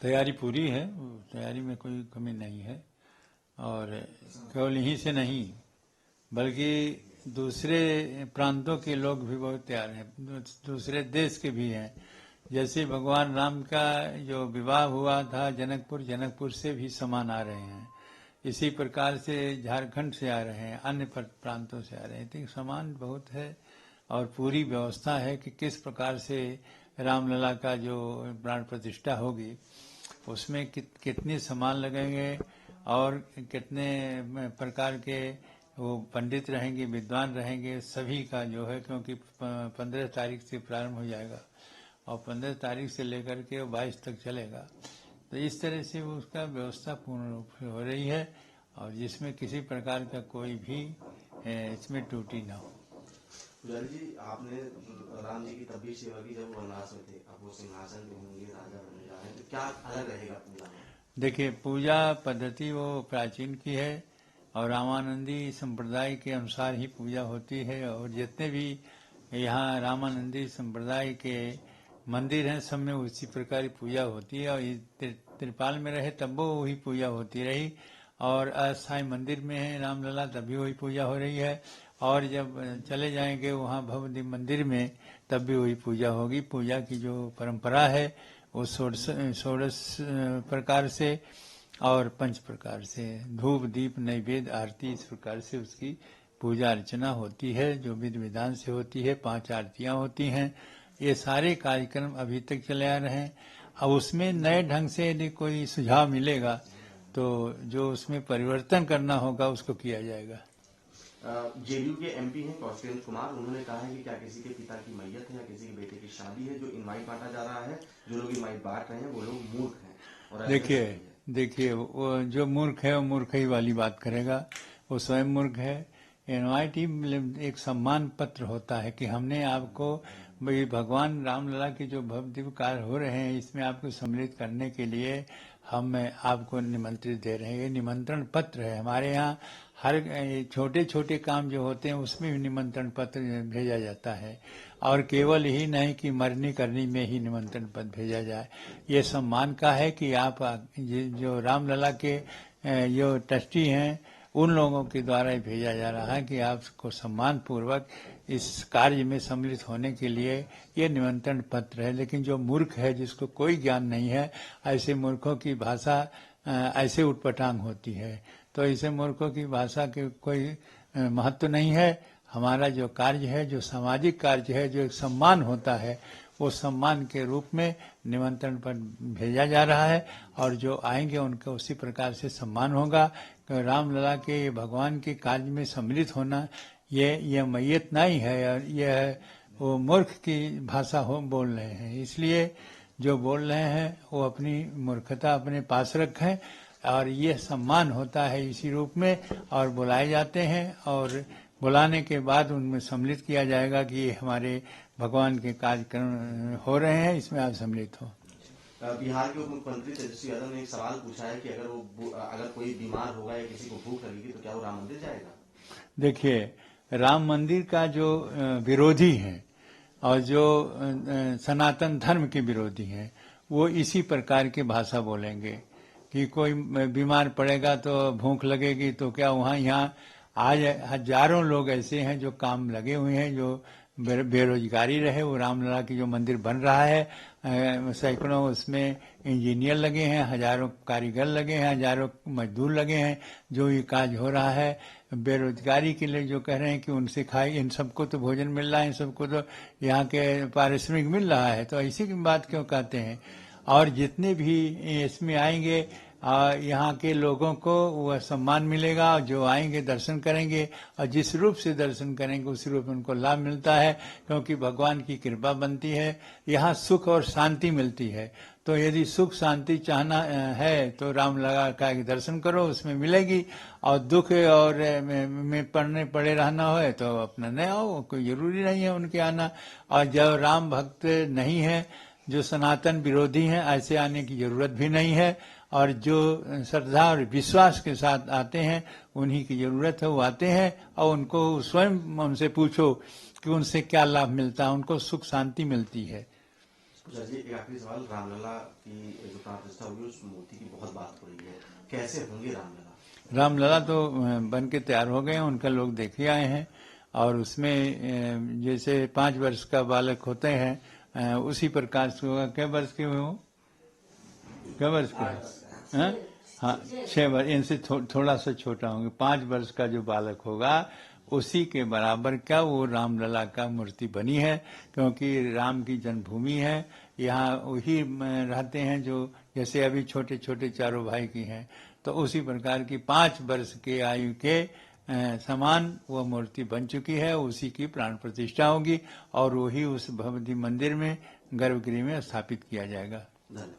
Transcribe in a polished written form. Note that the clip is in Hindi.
तैयारी पूरी है, तैयारी में कोई कमी नहीं है। और केवल यहीं से नहीं बल्कि दूसरे प्रांतों के लोग भी बहुत तैयार हैं, दूसरे देश के भी हैं। जैसे भगवान राम का जो विवाह हुआ था जनकपुर, जनकपुर से भी सामान आ रहे हैं। इसी प्रकार से झारखंड से आ रहे हैं, अन्य प्रांतों से आ रहे हैं। तो सामान बहुत है और पूरी व्यवस्था है कि किस प्रकार से रामलला का जो प्राण प्रतिष्ठा होगी उसमें कितने सामान लगेंगे और कितने प्रकार के वो पंडित रहेंगे, विद्वान रहेंगे, सभी का जो है, क्योंकि 15 तारीख से प्रारंभ हो जाएगा और 15 तारीख से लेकर के 22 तक चलेगा। तो इस तरह से उसका व्यवस्था पूर्ण रूप से हो रही है और जिसमें किसी प्रकार का कोई भी इसमें त्रुटि न हो। पुजारी जी, आपने राम जी की तब भी सेवा की जब वनवास में थे, अब वो सिंहासन पे होंगे, राजा बनने जा रहे हैं, तो क्या अलग रहेगा पूजा में? देखिए, पूजा पद्धति वो प्राचीन की है और रामानंदी संप्रदाय के अनुसार ही पूजा होती है। और जितने भी यहाँ रामानंदी संप्रदाय के मंदिर हैं सब में उसी प्रकार की पूजा होती है। और त्रिपाल में रहे तब वो वही पूजा होती रही और अस्थायी मंदिर में है रामलला तभी वही पूजा हो रही है। और जब चले जाएंगे वहाँ भव्य मंदिर में तब भी वही पूजा होगी। पूजा की जो परंपरा है वो 16 प्रकार से और 5 प्रकार से धूप दीप नैवेद्य आरती इस प्रकार से उसकी पूजा अर्चना होती है, जो विधि विधान से होती है। 5 आरतियां होती हैं। ये सारे कार्यक्रम अभी तक चले आ रहे हैं। अब उसमें नए ढंग से यदि कोई सुझाव मिलेगा तो जो उसमें परिवर्तन करना होगा उसको किया जाएगा। जेडीयू के एमपी हैं कौशलेंद्र कुमार, उन्होंने कहा है कि क्या किसी के पिता की मैयत है या किसी के बेटे की शादी है, जो इनवाइट बांटा जा रहा है, जो लोग इनवाइट बांट रहे हैं वो लोग मूर्ख हैं। और देखिए वो जो मूर्ख है वो मूर्ख ही वाली बात करेगा, वो स्वयं मूर्ख है। इनवाइट ही एक सम्मान पत्र होता है कि हमने आपको भाई भगवान रामलला के जो भव्य दिव्य कार्य हो रहे हैं इसमें आपको सम्मिलित करने के लिए हम आपको निमंत्रित दे रहे हैं। ये निमंत्रण पत्र है। हमारे यहाँ हर छोटे छोटे काम जो होते हैं उसमें भी निमंत्रण पत्र भेजा जाता है और केवल ही नहीं कि मरनी करनी में ही निमंत्रण पत्र भेजा जाए। ये सम्मान का है कि आप जो रामलला के जो ट्रस्टी हैं उन लोगों के द्वारा ही भेजा जा रहा है कि आपको सम्मान पूर्वक इस कार्य में सम्मिलित होने के लिए ये निमंत्रण पत्र है। लेकिन जो मूर्ख है, जिसको कोई ज्ञान नहीं है, ऐसे मूर्खों की भाषा ऐसे उटपटांग होती है। तो ऐसे मूर्खों की भाषा के कोई महत्व नहीं है। हमारा जो कार्य है, जो सामाजिक कार्य है, जो एक सम्मान होता है, वो सम्मान के रूप में निमंत्रण पर भेजा जा रहा है और जो आएंगे उनका उसी प्रकार से सम्मान होगा। रामलला के भगवान के कार्य में सम्मिलित होना ये मैयत नहीं है और यह वो मूर्ख की भाषा बोल रहे हैं। इसलिए जो बोल रहे हैं वो अपनी मूर्खता अपने पास रखें और ये सम्मान होता है इसी रूप में और बुलाए जाते हैं और बुलाने के बाद उनमें सम्मिलित किया जाएगा कि ये हमारे भगवान के कार्यक्रम हो रहे हैं, इसमें आप सम्मिलित हो। बिहार के उप मुख्यमंत्री तेजस्वी यादव ने एक सवाल पूछा है कि अगर कोई बीमार होगा या किसी को भूख लगेगी तो क्या वो राम मंदिर जाएगा? देखिए, राम मंदिर का जो विरोधी है और जो सनातन धर्म के विरोधी हैं वो इसी प्रकार की भाषा बोलेंगे कि कोई बीमार पड़ेगा तो भूख लगेगी तो क्या वहाँ यहाँ आज हजारों लोग ऐसे हैं जो काम लगे हुए हैं, जो बेरोजगारी रहे। वो रामलला की जो मंदिर बन रहा है सैकड़ों उसमें इंजीनियर लगे हैं, हजारों कारीगर लगे हैं, हजारों मजदूर लगे हैं। जो ये काज हो रहा है बेरोजगारी के लिए जो कह रहे हैं कि उनसे खाए, इन सबको तो भोजन मिल रहा है, इन सबको तो यहाँ के पारिश्रमिक मिल रहा है, तो ऐसी की बात क्यों कहते हैं। और जितने भी इसमें आएंगे यहाँ के लोगों को वह सम्मान मिलेगा और जो आएंगे दर्शन करेंगे और जिस रूप से दर्शन करेंगे उसी रूप में उनको लाभ मिलता है, क्योंकि भगवान की कृपा बनती है। यहाँ सुख और शांति मिलती है। तो यदि सुख शांति चाहना है तो रामलला का दर्शन करो, उसमें मिलेगी। और दुख और में पड़े रहना हो तो अपना न आओ, कोई जरूरी नहीं है उनके आना। और जब राम भक्त नहीं है, जो सनातन विरोधी हैं, ऐसे आने की जरूरत भी नहीं है। और जो श्रद्धा और विश्वास के साथ आते हैं उन्हीं की जरूरत है, वो आते हैं और उनको स्वयं उनसे पूछो कि उनसे क्या लाभ मिलता है, उनको सुख शांति मिलती है। सर जी, एक आखिरी सवाल, रामलला की जो प्राण प्रतिष्ठा होगी उस मूर्ति की बहुत बात हो रही है, कैसे होंगे रामलला? रामलला तो बन के तैयार हो गए हैं, उनका लोग देख ही आए हैं। और उसमें जैसे 5 वर्ष का बालक होते हैं उसी प्रकार से होगा। क्या वर्ष के हुए हो? क्या वर्ष के हैं? हाँ? हाँ, 6 वर्ष, इनसे थोड़ा सा छोटा होंगे। 5 वर्ष का जो बालक होगा उसी के बराबर क्या वो रामलला का मूर्ति बनी है, क्योंकि राम की जन्मभूमि है। यहाँ वही रहते हैं जो जैसे अभी छोटे छोटे चारों भाई की हैं, तो उसी प्रकार की 5 वर्ष के आयु के समान वह मूर्ति बन चुकी है। उसी की प्राण प्रतिष्ठा होगी और वही उस भगवती मंदिर में गर्भगृह में स्थापित किया जाएगा। धन्यवाद।